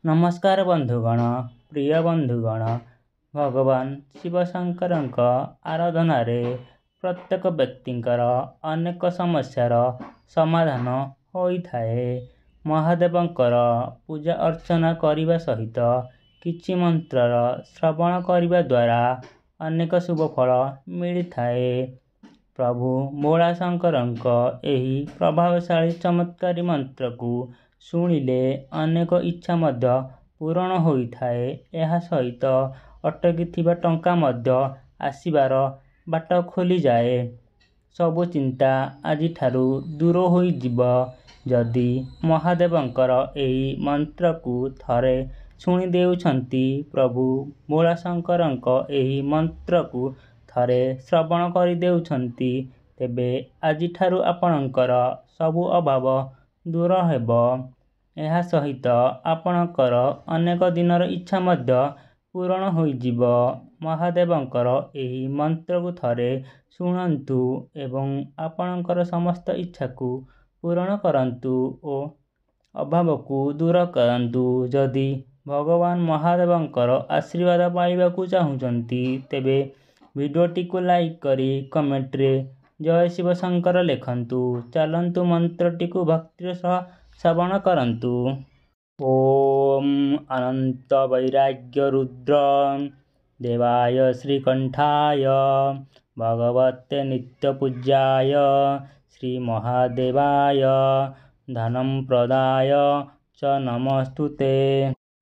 नमस्कार बंधुगण प्रिय बंधुगण भगवान शिवशंकर आराधन प्रत्येक व्यक्तिर अनेक समस्यार समाधान होता है। महादेवंकर पूजा अर्चना करने सहित किछि मंत्रर श्रवण करने द्वारा अनेक शुभ फल मिलता है। प्रभु भोलाशंकर एही प्रभावशाली चमत्कारी मंत्र को शुणिले अनेक इच्छा मध्य पूरण होता है। यह सहित अटकी टंका मध्य आसबार बाट खोली जाए। सबु चिंता आज ठारू दूर हो जदि महादेवंकर एही मंत्र को थरे शुणी देउछंती। प्रभु भोलाशंकर एही मंत्र को थरे श्रवण कर देउछंती तेबे आज ठारू आपणकर सबु अभाव दूर हेब। यह सहित आपणकर अनेक दिनर इच्छा मध्य पूरण होइजिब। महादेवंकर एही मंत्र को थरे शुणन्तु एवं आपणकर समस्त इच्छा को पूरण करन्तु ओ अभाव को दूर करन्तु। जदि भगवान महादेवंकर आशीर्वाद पाइबाकू चाहुचंती तेबे वीडियोटी को लाइक करी कमेंट रे जय शिव शंकर लिखन्तु। चलन्तु मंत्रटी को भक्तिर सह श्रवण करन्तु। ओम अनंत वैराग्य रुद्र देवाय श्रीकंठाय भगवते नित्य पूज्याय श्री महादेवाय धनम प्रदाय च नमस्तुते।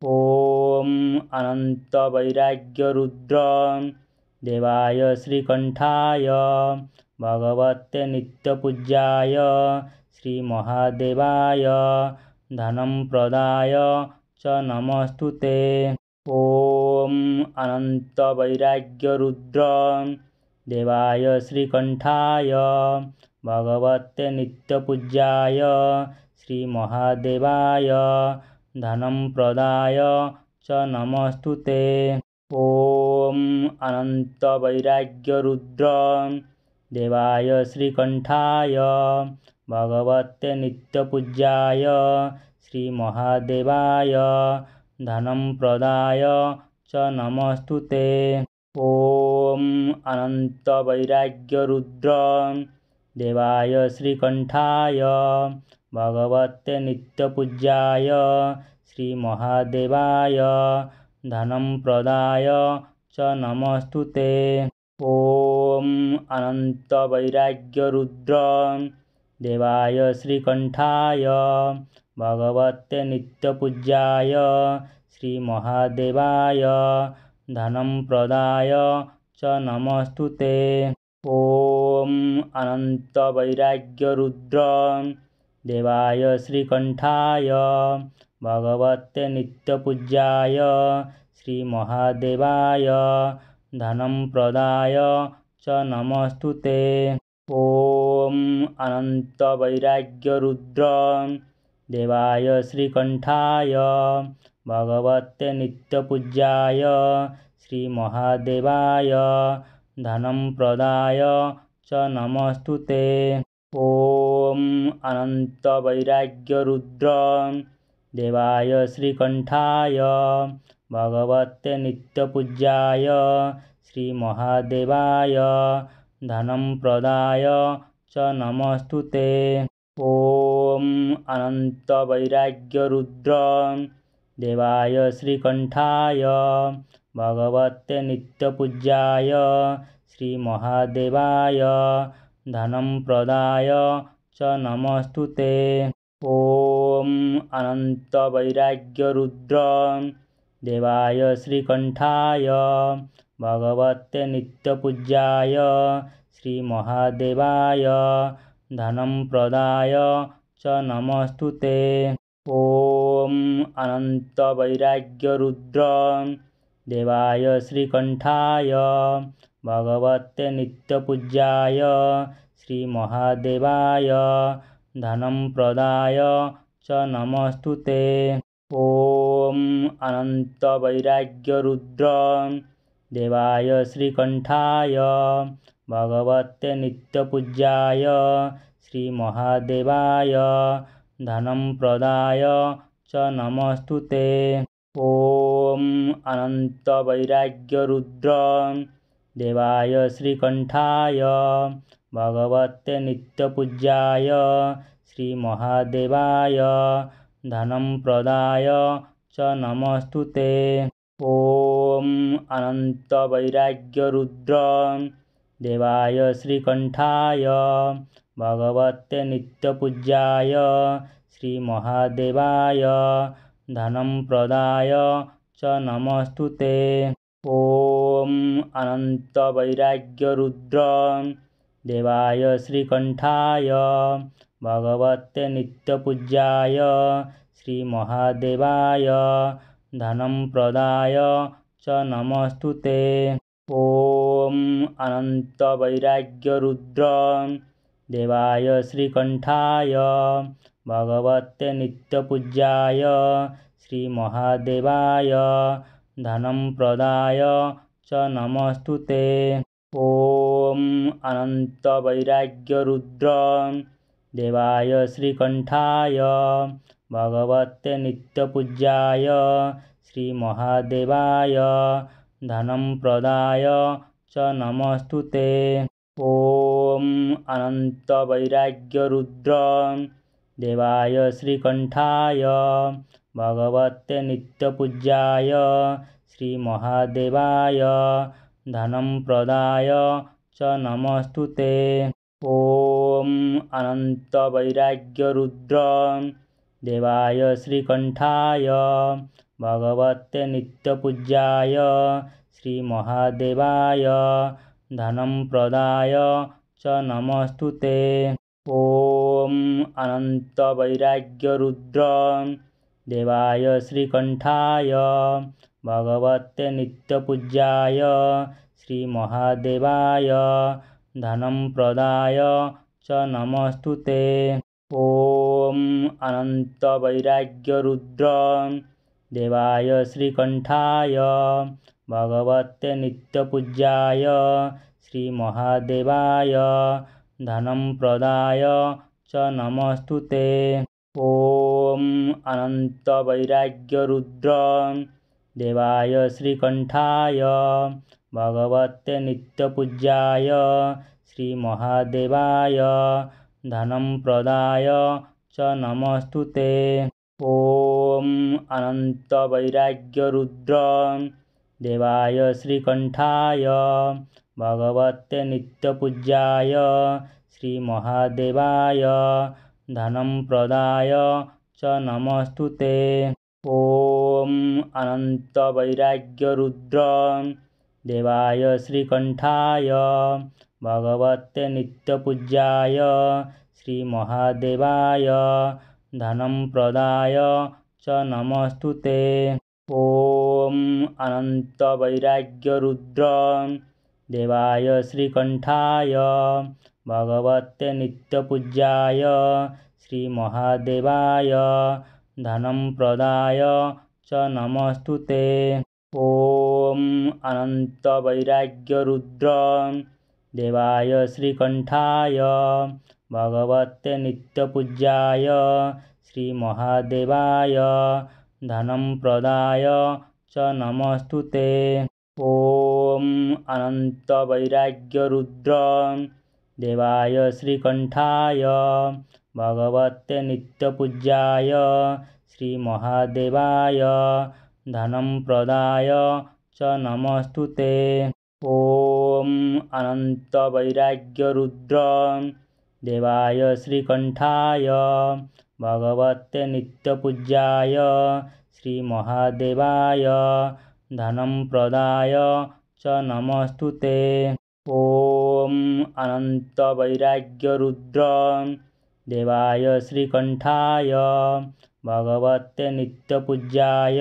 ओम अनंत वैराग्य रुद्र देवाय श्रीकंठाय भगवते नित्य पूज्याय श्री महादेवाय धनम प्रदाय च नमस्तुते। ओम अनंत वैराग्य रुद्र देवाय श्रीकंठाय भगवते नित्य पूज्याय श्री महादेवाय धनम प्रदाय च नमस्तुते। ओम अनंत वैराग्य रुद्र देवाय श्रीकंठाय भगवते नित्य पूज्याय श्री महादेवाय धनम प्रदाय च नमस्तुते। ओम अनंत वैराग्य रुद्र देवाय श्रीकंठाय भगवते नित्य पूज्याय श्री महादेवाय धनम प्रदाय च नमस्तुते। ओम अनंत वैराग्य रुद्र देवाय श्रीकंठाय भगवते नित्य पूज्याय श्री महादेवाय धनम प्रदाय च नमस्तुते। ओम अनंत वैराग्य रुद्र देवाय श्रीकंठाय भगवते नित्य पूज्याय श्री महादेवाय धनम प्रदाय च नमस्तुते। ओम अनंत वैराग्य रुद्र देवाय श्रीकंठाय भगवते नित्य पूज्याय श्री महादेवाय धनम प्रदाय च नमस्तुते। ओम अनंत वैराग्य रुद्र देवाय श्रीकंठाय भगवते नित्य पूज्याय श्री महादेवाय धनम प्रदाय च नमस्तुते। ओम अनंत वैराग्य रुद्र देवाय श्रीकंठाय भगवते नित्य पूज्याय श्री महादेवाय धनम प्रदाय च नमस्तुते। ओम अनंत वैराग्य रुद्र देवाय श्रीकंठाय भगवते नित्य पूज्याय श्री महादेवाय धनम प्रदाय च नमस्तुते। ओम अनंत वैराग्य रुद्र देवाय श्रीकंठाय भगवते नित्य पूज्याय श्री महादेवाय धनम प्रदाय च नमस्तुते। ओम अनंत वैराग्य रुद्र देवाय श्रीकंठाय भगवते नित्य पूज्याय श्री महादेवाय धनम प्रदाय च नमस्तु ते। ॐ अनन्तवैराग्यरुद्र देवाय श्रीकण्ठाय भगवते नित्यपूज्याय श्रीमहादेवाय धनं प्रदाय च नमस्तु ते। ॐ अनन्तवैराग्यरुद्र देवाय श्रीकण्ठाय भगवते नित्यपूज्याय श्रीमहादेवाय धनं प्रदाय च नमस्तु ते। ॐ अनन्तवैराग्यरुद्र देवाय श्रीकण्ठाय भगवते नित्यपूज्याय श्रीमहादेवाय धनं प्रदाय च नमस्तु ते। ॐ अनन्तवैराग्यरुद्र देवाय श्रीकण्ठाय भगवते नित्यपूज्याय श्रीमहादेवाय धनं प्रदाय च नमस्तु ते। ॐ अनन्तवैराग्यरुद्र देवाय श्रीकण्ठाय भगवते नित्यपूज्याय श्रीमहादेवाय धनं प्रदाय च नमस्तु ते। ॐ अनन्तवैराग्यरुद्र देवाय श्रीकण्ठाय भगवते नित्यपूज्याय श्रीमहादेवाय धनं प्रदाय च नमस्तु ते। ॐ अनन्तवैराग्यरुद्र देवाय श्रीकण्ठाय भगवते नित्यपूज्याय श्रीमहादेवाय धनं प्रदाय च नमस्तु ते। ॐ अनन्तवैराग्यरुद्र देवाय श्रीकण्ठाय भगवते नित्यपूज्याय श्रीमहादेवाय धनं प्रदाय च नमस्तु ते। ॐ अनन्तवैराग्यरुद्र देवाय श्रीकण्ठाय भगवते नित्यपूज्याय श्रीमहादेवाय धनं प्रदाय च नमस्तु ते। ॐ अनन्तवैराग्यरुद्र देवाय श्रीकण्ठाय भगवते नित्यपूज्याय श्रीमहादेवाय धनं प्रदाय च नमस्तु ते। ॐ अनन्तवैराग्यरुद्र देवाय श्रीकण्ठाय भगवते नित्यपूज्याय श्रीमहादेवाय धनं प्रदाय च नमस्तु ते। ॐ अनन्तवैराग्यरुद्र देवाय श्रीकण्ठाय भगवते नित्यपूज्याय श्रीमहादेवाय धनं प्रदाय च नमस्तु ते। ॐ अनन्तवैराग्यरुद्र देवाय श्रीकण्ठाय भगवते नित्यपूज्याय श्रीमहादेवाय धनं प्रदाय च नमस्तु ते। ॐ अनन्तवैराग्यरुद्र देवाय श्रीकण्ठाय भगवते नित्यपूज्याय श्रीमहादेवाय धनं प्रदाय च नमस्तु ते। ॐ अनन्तवैराग्यरुद्र देवाय श्रीकण्ठाय भगवते नित्यपूज्याय श्रीमहादेवाय धनं प्रदाय च नमस्तु ते। ॐ अनन्तवैराग्यरुद्र देवाय श्रीकण्ठाय भगवते नित्यपूज्याय श्रीमहादेवाय धनं प्रदाय च नमस्तु ते। ॐ अनन्तवैराग्यरुद्र देवाय श्रीकण्ठाय भगवते नित्यपूज्याय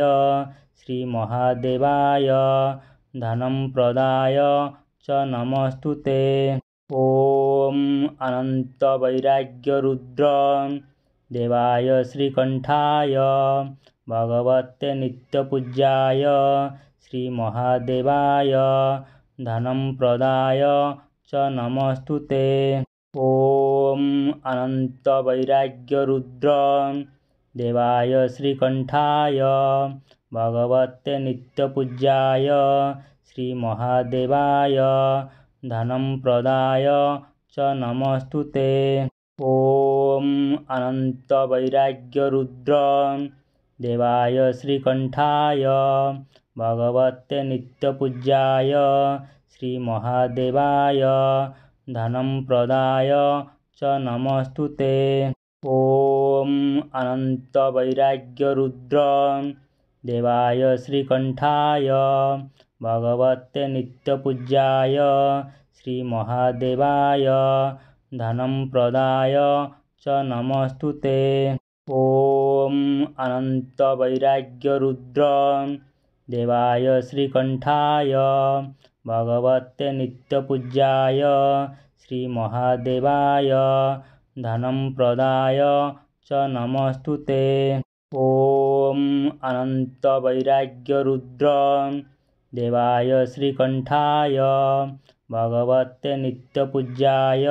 श्रीमहादेवाय धनं प्रदाय च नमस्तु ते। ॐ अनन्तवैराग्यरुद्र देवाय श्रीकण्ठाय भगवते नित्यपूज्याय श्रीमहादेवाय धनं प्रदाय च नमस्तु ते। ॐ अनन्तवैराग्यरुद्र देवाय श्रीकण्ठाय भगवते नित्यपूज्याय श्रीमहादेवाय धनं प्रदाय च नमस्तुते। ॐ अनन्तवैराग्यरुद्र देवाय श्रीकण्ठाय भगवते नित्यपूज्याय श्रीमहादेवाय धनं प्रदाय च नमस्तुते। ॐ अनन्तवैराग्यरुद्र देवाय श्रीकण्ठाय भगवते नित्यपूज्याय श्रीमहादेवाय धनं प्रदाय च नमस्तुते। ॐ अनन्तवैराग्यरुद्र देवाय श्रीकण्ठाय भगवते नित्यपूज्याय श्रीमहादेवाय धनं प्रदाय च नमस्तुते। ॐ अनन्तवैराग्यरुद्र देवाय श्रीकण्ठाय भगवते नित्यपूज्याय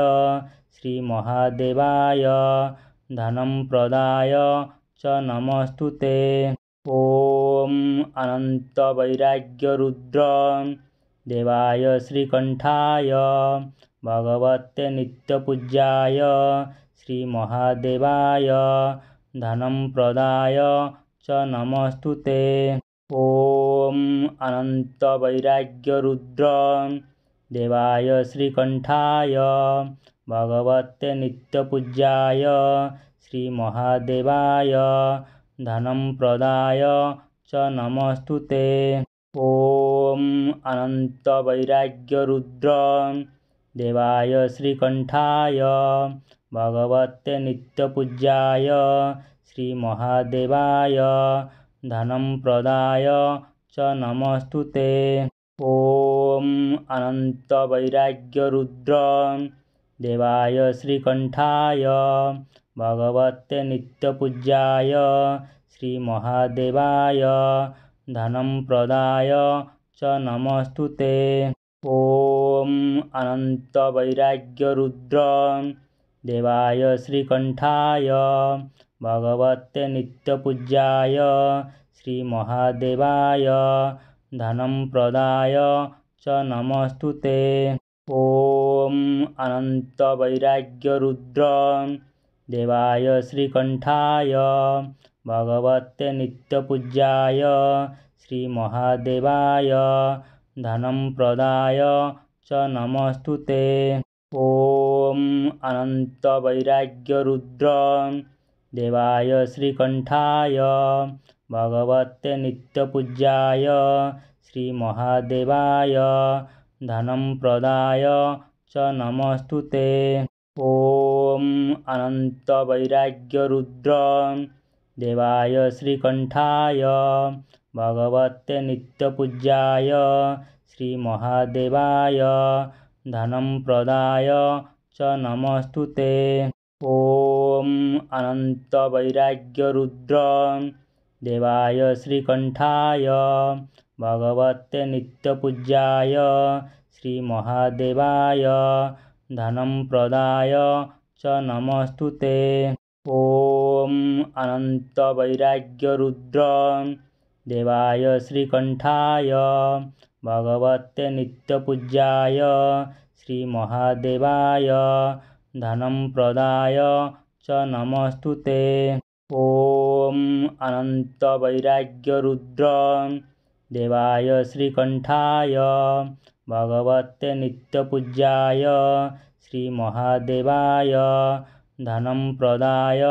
श्रीमहादेवाय धनं प्रदाय च नमस्तुते। ॐ अनन्तवैराग्यरुद्र देवाय श्रीकण्ठाय भगवते नित्यपूज्याय श्रीमहादेवाय धनं प्रदाय च नमस्तुते। ॐ अनन्तवैराग्यरुद्र देवाय श्रीकण्ठाय भगवते नित्यपूज्याय श्रीमहादेवाय धनं प्रदाय च नमस्तुते। ॐ अनन्तवैराग्यरुद्र देवाय श्रीकण्ठाय भगवते नित्यपूज्याय श्रीमहादेवाय धनं प्रदाय च नमस्तुते। ॐ अनन्तवैराग्यरुद्र देवाय श्रीकण्ठाय भगवते नित्यपूज्याय श्रीमहादेवाय धनं प्रदाय च नमस्तुते। ॐ अनन्तवैराग्यरुद्र देवाय श्रीकण्ठाय भगवते नित्यपूज्याय श्रीमहादेवाय धनं प्रदाय च नमस्तुते। ॐ अनन्तवैराग्यरुद्र देवाय श्रीकण्ठाय भगवते नित्यपूज्याय श्रीमहादेवाय धनं प्रदाय च नमस्तुते। ॐ अनन्तवैराग्यरुद्र देवाय श्रीकण्ठाय भगवते नित्यपूज्याय श्रीमहादेवाय धनं प्रदाय च नमस्तुते। ॐ अनन्तवैराग्यरुद्र देवाय श्रीकण्ठाय भगवते नित्यपूज्याय श्रीमहादेवाय धनं प्रदाय च नमस्तुते। ॐ अनन्तवैराग्यरुद्र देवाय श्रीकण्ठाय भगवते नित्यपूज्याय श्रीमहादेवाय धनं प्रदाय च नमस्तुते। ॐ अनन्तवैराग्यरुद्र देवाय श्रीकण्ठाय भगवते नित्यपूज्याय श्रीमहादेवाय धनं प्रदाय च नमस्तुते। ॐ अनन्तवैराग्यरुद्र देवाय श्रीकण्ठाय भगवते नित्यपूज्याय श्रीमहादेवाय धनं प्रदाय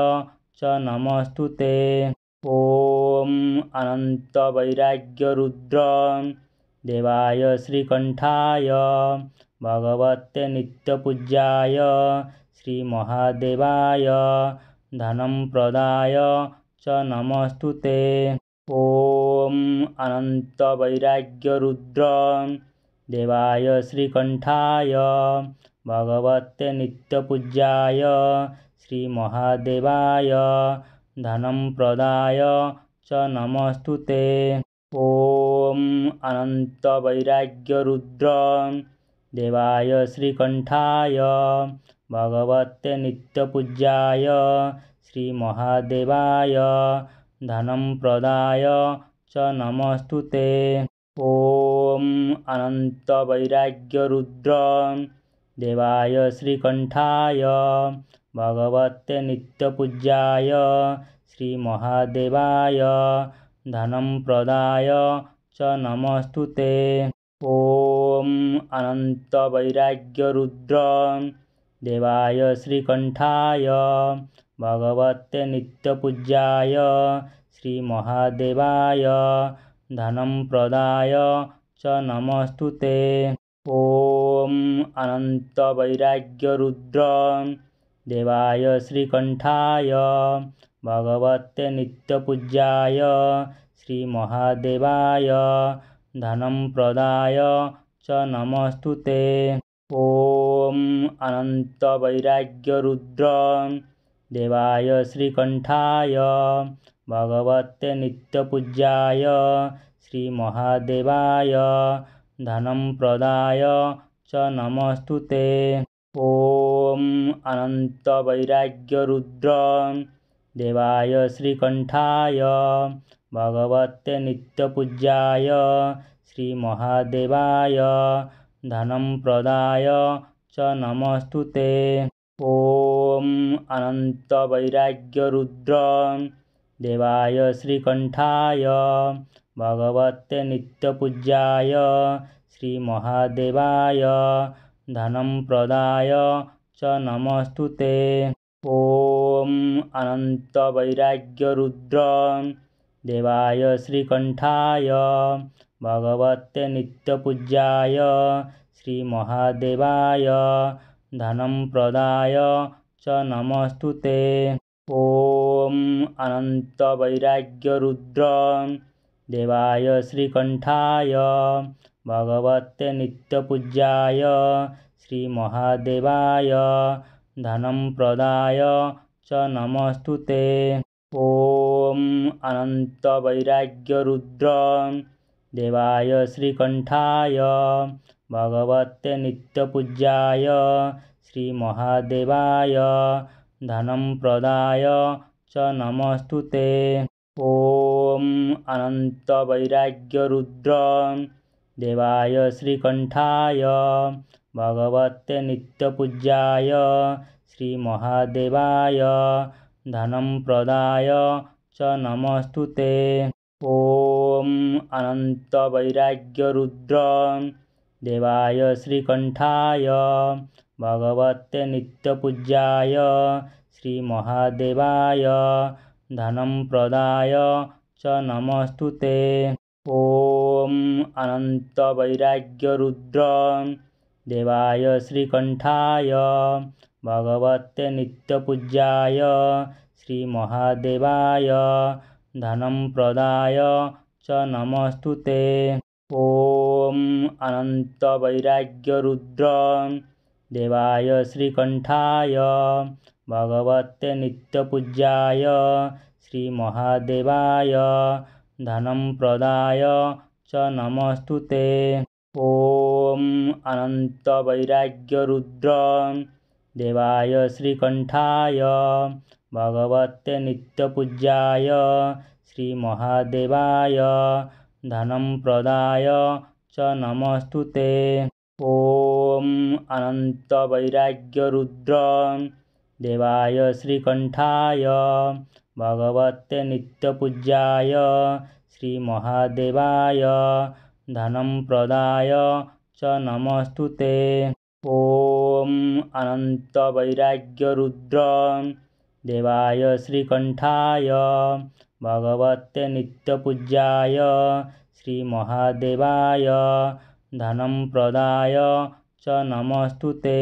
च नमस्तुते। ॐ अनन्तवैराग्यरुद्र देवाय श्रीकण्ठाय भगवते नित्यपूज्याय श्रीमहादेवाय धनं प्रदाय च नमस्तुते। ॐ अनन्तवैराग्यरुद्र देवाय श्रीकण्ठाय भगवते नित्यपूज्याय श्रीमहादेवाय धनं प्रदाय च नमस्तुते। ॐ अनन्तवैराग्यरुद्र देवाय श्रीकण्ठाय भगवते नित्यपूज्याय श्रीमहादेवाय धनं प्रदाय च नमस्तुते। ॐ अनन्तवैराग्यरुद्र देवाय श्रीकण्ठाय भगवते नित्यपूज्याय श्रीमहादेवाय धनं प्रदाय च नमस्तुते। ॐ अनन्तवैराग्यरुद्र देवाय श्रीकण्ठाय भगवते नित्यपूज्याय श्रीमहादेवाय धनं प्रदाय च नमस्तुते। ॐ अनन्तवैराग्यरुद्र देवाय श्रीकण्ठाय भगवते नित्यपूज्याय श्रीमहादेवाय धनं प्रदाय च नमस्तुते। ॐ अनन्तवैराग्यरुद्र देवाय श्रीकण्ठाय भगवते नित्यपूज्याय श्रीमहादेवाय धनं प्रदाय च नमस्तुते। ॐ अनन्तवैराग्यरुद्र देवाय श्रीकण्ठाय भगवते नित्यपूज्याय श्रीमहादेवाय धनं प्रदाय च नमस्तुते। ॐ अनन्तवैराग्यरुद्र देवाय श्रीकण्ठाय भगवते नित्यपूज्याय श्रीमहादेवाय धनं प्रदाय च नमस्तुते। ॐ अनन्तवैराग्यरुद्र देवाय श्रीकण्ठाय भगवते नित्यपूज्याय श्रीमहादेवाय धनं प्रदाय च नमस्तुते। ॐ अनन्तवैराग्यरुद्र देवाय श्रीकण्ठाय भगवते नित्यपूज्याय श्रीमहादेवाय धनं प्रदाय च नमस्तुते। ॐ अनन्तवैराग्यरुद्र देवाय श्रीकण्ठाय भगवते नित्यपूज्याय श्रीमहादेवाय धनं प्रदाय च नमस्तुते। ॐ अनन्तवैराग्यरुद्र देवाय श्रीकण्ठाय भगवते नित्यपूज्याय श्रीमहादेवाय धनं प्रदाय च नमस्तुते। ॐ अनन्तवैराग्यरुद्र देवाय श्रीकण्ठाय भगवते नित्यपूज्याय श्रीमहादेवाय धनं प्रदाय च नमस्तुते। ॐ अनन्तवैराग्यरुद्र देवाय श्रीकण्ठाय भगवते नित्यपूज्याय श्रीमहादेवाय धनं प्रदाय च नमस्तुते। ॐ अनन्तवैराग्यरुद्र देवाय श्रीकण्ठाय भगवते नित्यपूज्याय श्रीमहादेवाय धनं प्रदाय च नमस्तुते। ॐ अनन्तवैराग्यरुद्र देवाय श्रीकण्ठाय भगवते नित्यपूज्याय श्रीमहादेवाय धनं प्रदाय च नमस्तुते। ॐ अनन्तवैराग्यरुद्र देवाय श्रीकण्ठाय भगवते नित्यपूज्याय श्रीमहादेवाय धनं प्रदाय च नमस्तुते। ॐ अनन्तवैराग्यरुद्र देवाय श्रीकण्ठाय भगवते नित्यपूज्याय श्रीमहादेवाय धनं प्रदाय च नमस्तुते।